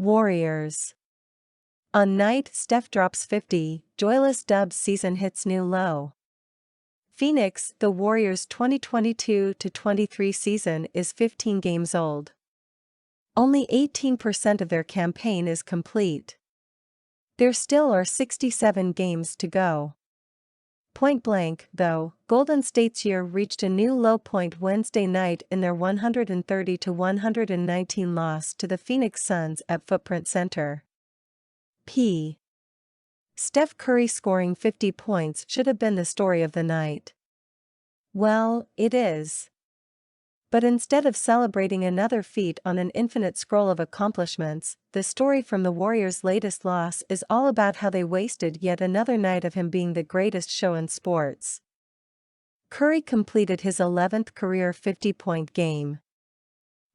Warriors. On night Steph drops 50, joyless Dubs season hits new low. Phoenix, the Warriors' 2022-23 season is 15 games old. Only 18% of their campaign is complete. There still are 67 games to go. Point blank, though, Golden State's year reached a new low point Wednesday night in their 130-119 loss to the Phoenix Suns at Footprint Center. Steph Curry scoring 50 points should have been the story of the night. Well, it is. But instead of celebrating another feat on an infinite scroll of accomplishments, the story from the Warriors' latest loss is all about how they wasted yet another night of him being the greatest show in sports. Curry completed his 11th career 50-point game.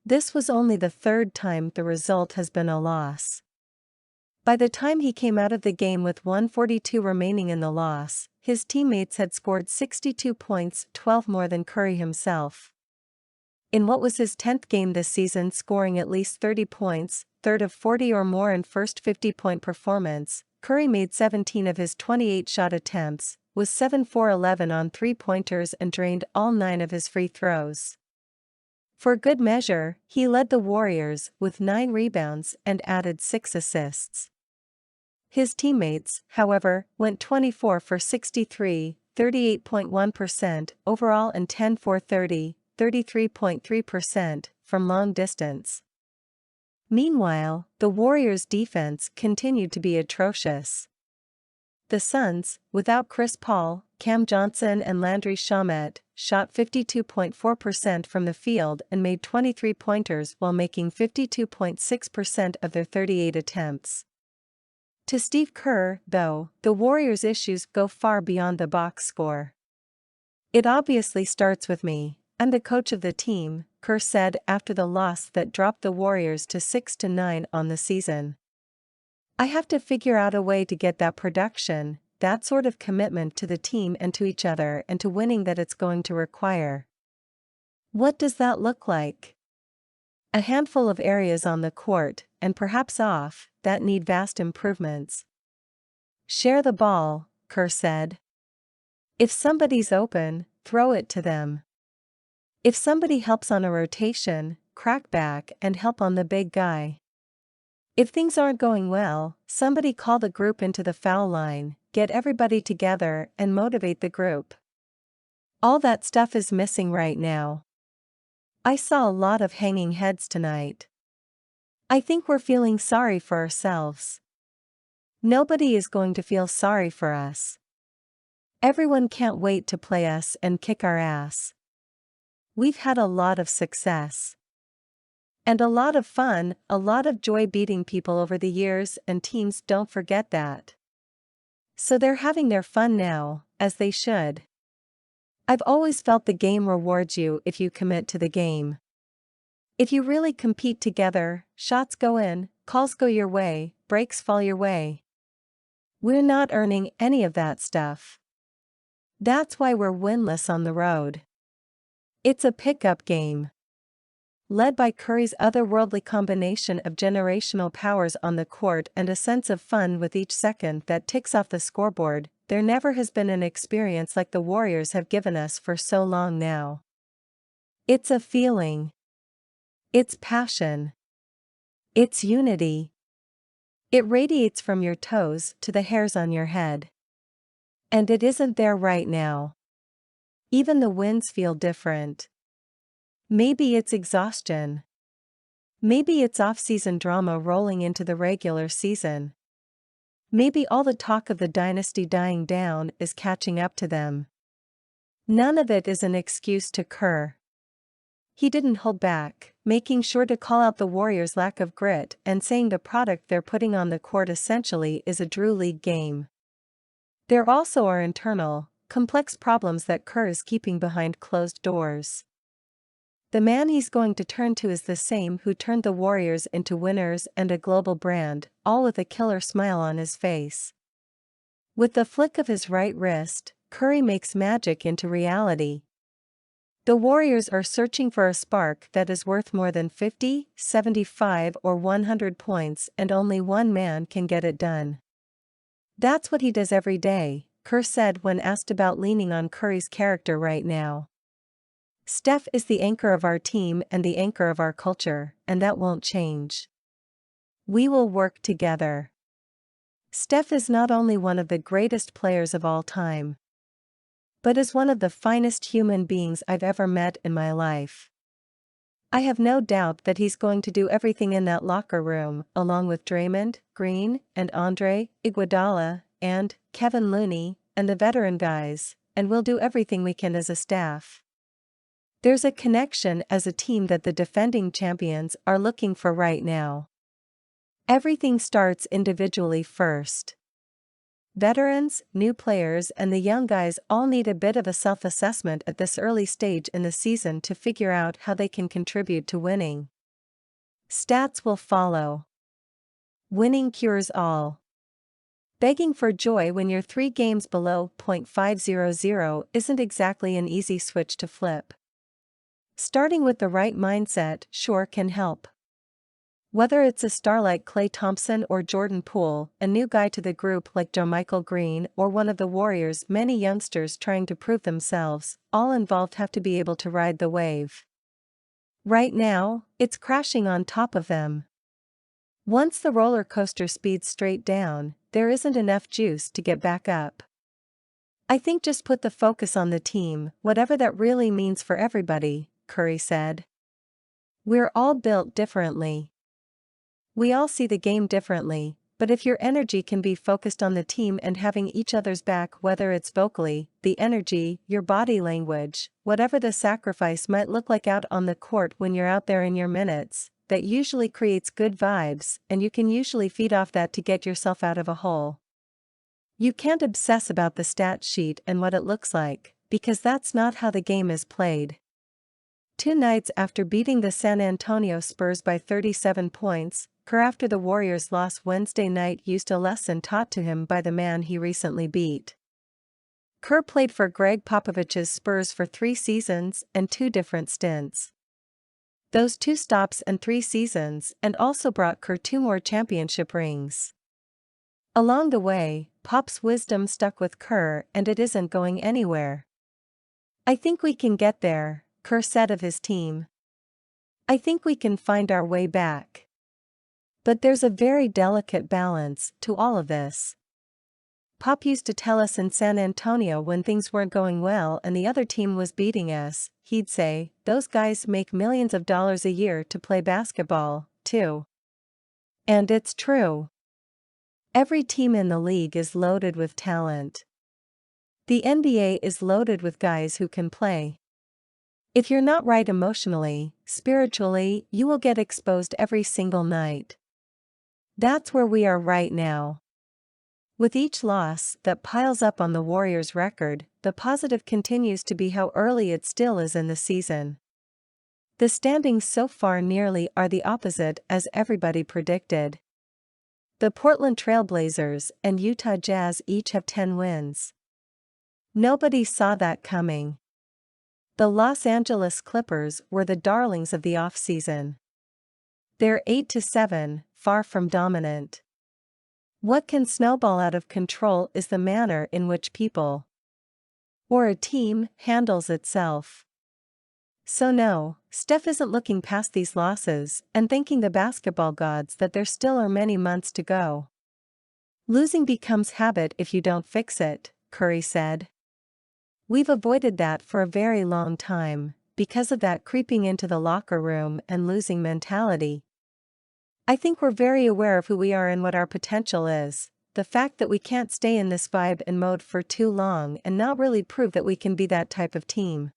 This was only the third time the result has been a loss. By the time he came out of the game with 142 remaining in the loss, his teammates had scored 62 points, 12 more than Curry himself. In what was his 10th game this season, scoring at least 30 points, third of 40 or more in first 50-point performance, Curry made 17 of his 28 shot attempts, was 7-for-11 on three-pointers and drained all 9 of his free throws. For good measure, he led the Warriors with 9 rebounds and added 6 assists. His teammates, however, went 24 for 63, 38.1% overall and 10 for 30, 33.3% from long distance. Meanwhile, the Warriors' defense continued to be atrocious. The Suns, without Chris Paul, Cam Johnson and Landry Shamet, shot 52.4% from the field and made 23-pointers while making 52.6% of their 38 attempts. To Steve Kerr, though, the Warriors' issues go far beyond the box score. "It obviously starts with me. I'm the coach of the team," Kerr said after the loss that dropped the Warriors to 6-9 on the season. "I have to figure out a way to get that production, that sort of commitment to the team and to each other and to winning that it's going to require." What does that look like? A handful of areas on the court, and perhaps off, that need vast improvements. "Share the ball," Kerr said. "If somebody's open, throw it to them. If somebody helps on a rotation, crack back and help on the big guy. If things aren't going well, somebody call the group into the foul line, get everybody together and motivate the group. All that stuff is missing right now. I saw a lot of hanging heads tonight. I think we're feeling sorry for ourselves. Nobody is going to feel sorry for us. Everyone can't wait to play us and kick our ass. We've had a lot of success. And a lot of fun, a lot of joy beating people over the years, and teams don't forget that. So they're having their fun now, as they should. I've always felt the game rewards you if you commit to the game. If you really compete together, shots go in, calls go your way, breaks fall your way. We're not earning any of that stuff. That's why we're winless on the road. It's a pickup game. Led by Curry's otherworldly combination of generational powers on the court and a sense of fun with each second that ticks off the scoreboard, there never has been an experience like the Warriors have given us for so long now. It's a feeling. It's passion. It's unity. It radiates from your toes to the hairs on your head. And it isn't there right now. Even the wins feel different. Maybe it's exhaustion. Maybe it's off-season drama rolling into the regular season. Maybe all the talk of the dynasty dying down is catching up to them. None of it is an excuse to Kerr. He didn't hold back, making sure to call out the Warriors' lack of grit and saying the product they're putting on the court essentially is a Drew League game. There also are internal, complex problems that Kerr is keeping behind closed doors. The man he's going to turn to is the same who turned the Warriors into winners and a global brand, all with a killer smile on his face. With the flick of his right wrist, Curry makes magic into reality. The Warriors are searching for a spark that is worth more than 50, 75 or 100 points, and only one man can get it done. That's what he does every day, Kerr said when asked about leaning on Curry's character right now. Steph is the anchor of our team and the anchor of our culture, and that won't change. We will work together. Steph is not only one of the greatest players of all time, but is one of the finest human beings I've ever met in my life. I have no doubt that he's going to do everything in that locker room, along with Draymond Green, and Andre Iguodala, and Kevin Looney, and the veteran guys, and we'll do everything we can as a staff. There's a connection as a team that the defending champions are looking for right now. Everything starts individually first. Veterans, new players and the young guys all need a bit of a self-assessment at this early stage in the season to figure out how they can contribute to winning. Stats will follow. Winning cures all. Begging for joy when you're 3 games below .500 isn't exactly an easy switch to flip. Starting with the right mindset sure can help. Whether it's a star like Klay Thompson or Jordan Poole, a new guy to the group like JaMychal Green, or one of the Warriors' many youngsters trying to prove themselves, all involved have to be able to ride the wave. Right now, it's crashing on top of them. Once the roller coaster speeds straight down, there isn't enough juice to get back up. I think just put the focus on the team, whatever that really means for everybody, Curry said. We're all built differently. We all see the game differently, but if your energy can be focused on the team and having each other's back, whether it's vocally, the energy, your body language, whatever the sacrifice might look like out on the court when you're out there in your minutes, that usually creates good vibes, and you can usually feed off that to get yourself out of a hole. You can't obsess about the stat sheet and what it looks like, because that's not how the game is played. 2 nights after beating the San Antonio Spurs by 37 points, Kerr after the Warriors' loss Wednesday night used a lesson taught to him by the man he recently beat. Kerr played for Greg Popovich's Spurs for 3 seasons and 2 different stints. Those 2 stops and 3 seasons and also brought Kerr 2 more championship rings. Along the way, Pop's wisdom stuck with Kerr and it isn't going anywhere. I think we can get there, Kerr said of his team. I think we can find our way back. But there's a very delicate balance to all of this. Pop used to tell us in San Antonio when things weren't going well and the other team was beating us, he'd say, those guys make millions of dollars a year to play basketball, too. And it's true. Every team in the league is loaded with talent. The NBA is loaded with guys who can play. If you're not right emotionally, spiritually, you will get exposed every single night. That's where we are right now. With each loss that piles up on the Warriors' record, the positive continues to be how early it still is in the season. The standings so far nearly are the opposite as everybody predicted. The Portland Trail Blazers and Utah Jazz each have 10 wins. Nobody saw that coming. The Los Angeles Clippers were the darlings of the offseason. They're 8-7, far from dominant. What can snowball out of control is the manner in which people or a team handles itself. So no, Steph isn't looking past these losses and thanking the basketball gods that there still are many months to go. Losing becomes habit if you don't fix it, Curry said. We've avoided that for a very long time, because of that creeping into the locker room and losing mentality. I think we're very aware of who we are and what our potential is, the fact that we can't stay in this vibe and mode for too long and not really prove that we can be that type of team.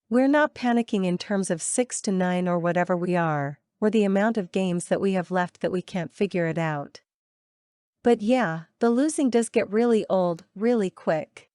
We're not panicking in terms of 6-9 or whatever we are, or the amount of games that we have left that we can't figure it out. But yeah, the losing does get really old, really quick.